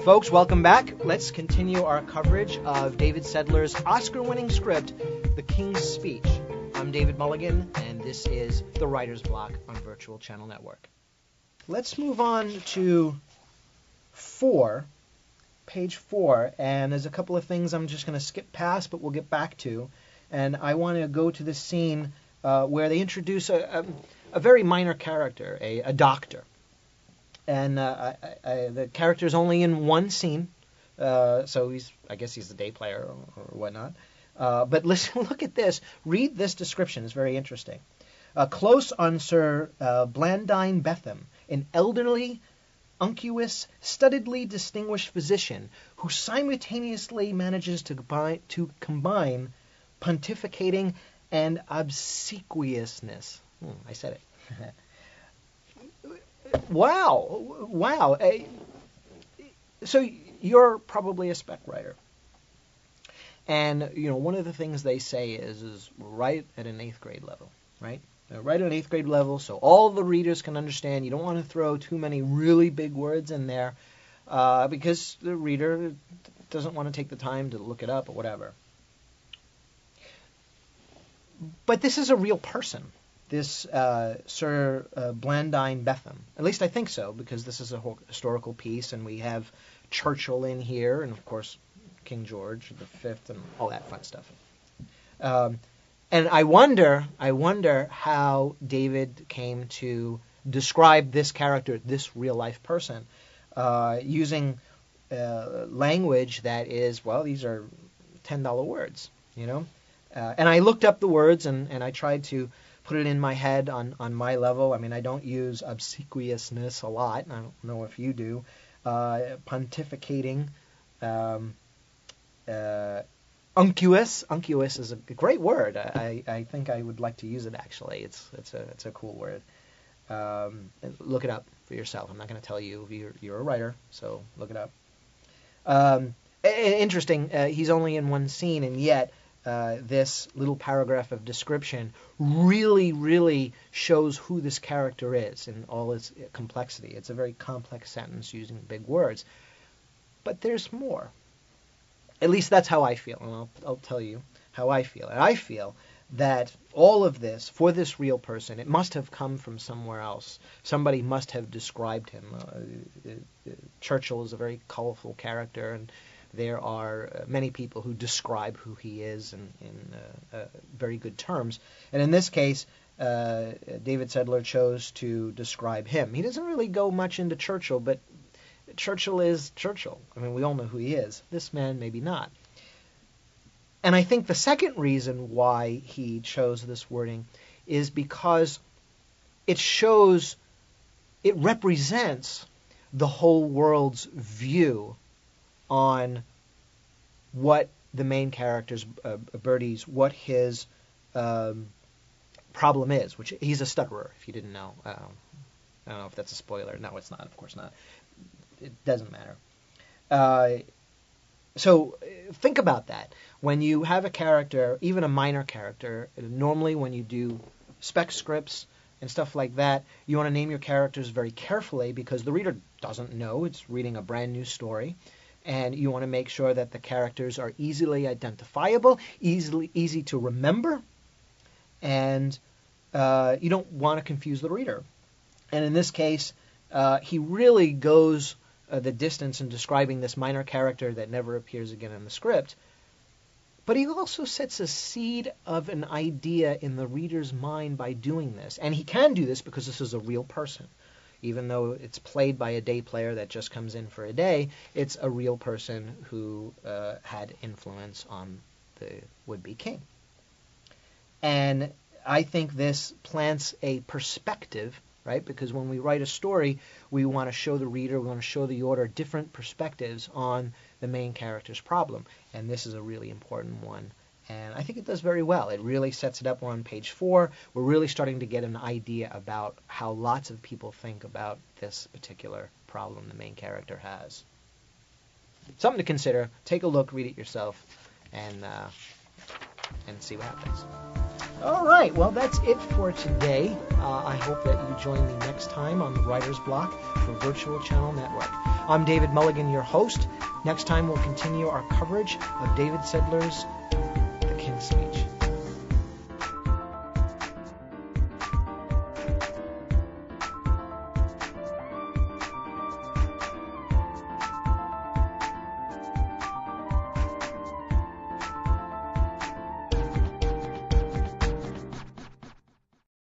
Folks, welcome back. Let's continue our coverage of David Sedler's Oscar-winning script, The King's Speech. I'm David Mulligan, and this is the Writers Bloc on Virtual Channel Network. Let's move on to page 4, and there's a couple of things I'm just going to skip past, but we'll get back to. And I want to go to the scene where they introduce a very minor character, a doctor. And the character's only in one scene, so I guess he's the day player or whatnot. But listen, look at this. Read this description. It's very interesting. Close on Sir Blandine Betham, an elderly, unctuous, studiedly distinguished physician who simultaneously manages to combine pontificating and obsequiousness. I said it. Wow. So you're probably a spec writer. And, one of the things they say is write at an 8th grade level, right? Write at an 8th grade level so all the readers can understand. You don't want to throw too many really big words in there because the reader doesn't want to take the time to look it up or whatever. But this is a real person. This Sir Blandine Betham. At least I think so, because this is a historical piece, and we have Churchill in here, and of course King George V, and all that fun stuff. And I wonder how David came to describe this character, this real-life person, using language that is, well, these are $10 words, And I looked up the words, and I tried to put it in my head on my level. I mean, I don't use obsequiousness a lot. I don't know if you do. Pontificating. Unctuous. Unctuous is a great word. I think I would like to use it, actually. It's a cool word. Look it up for yourself. I'm not going to tell you. You're a writer, so look it up. Interesting. He's only in one scene, and yet this little paragraph of description really shows who this character is in all its complexity. It's a very complex sentence using big words. But there's more. At least that's how I feel, and I'll tell you how I feel. And I feel that all of this, for this real person, it must have come from somewhere else. Somebody must have described him. Churchill is a very colorful character, and there are many people who describe who he is in very good terms. And in this case, David Sedler chose to describe him. He doesn't really go much into Churchill, but Churchill is Churchill. I mean, we all know who he is. This man, maybe not. And I think the second reason why he chose this wording is because it represents the whole world's view on what the main character's, Bertie's, what his problem is, which he's a stutterer, if you didn't know. I don't know if that's a spoiler. No, it's not. Of course not. It doesn't matter. So think about that. When you have a character, even a minor character, normally when you do spec scripts and stuff like that, you want to name your characters very carefully because the reader doesn't know. It's reading a brand new story. And you want to make sure that the characters are easily identifiable, easy to remember, and you don't want to confuse the reader. And in this case, he really goes the distance in describing this minor character that never appears again in the script. But he also sets a seed of an idea in the reader's mind by doing this. And he can do this because this is a real person. Even though it's played by a day player that just comes in for a day, it's a real person who had influence on the would-be king. And I think this plants a perspective, right? Because when we write a story, we want to show the reader, we want to show the auditor different perspectives on the main character's problem. And this is a really important one. And I think it does very well. It really sets it up on page 4. We're really starting to get an idea about how lots of people think about this particular problem the main character has. Something to consider. Take a look, read it yourself, and see what happens. All right, well, that's it for today. I hope that you join me next time on the Writers Bloc for Virtual Channel Network. I'm David Mulligan, your host. Next time we'll continue our coverage of David Sedler's The King's Speech.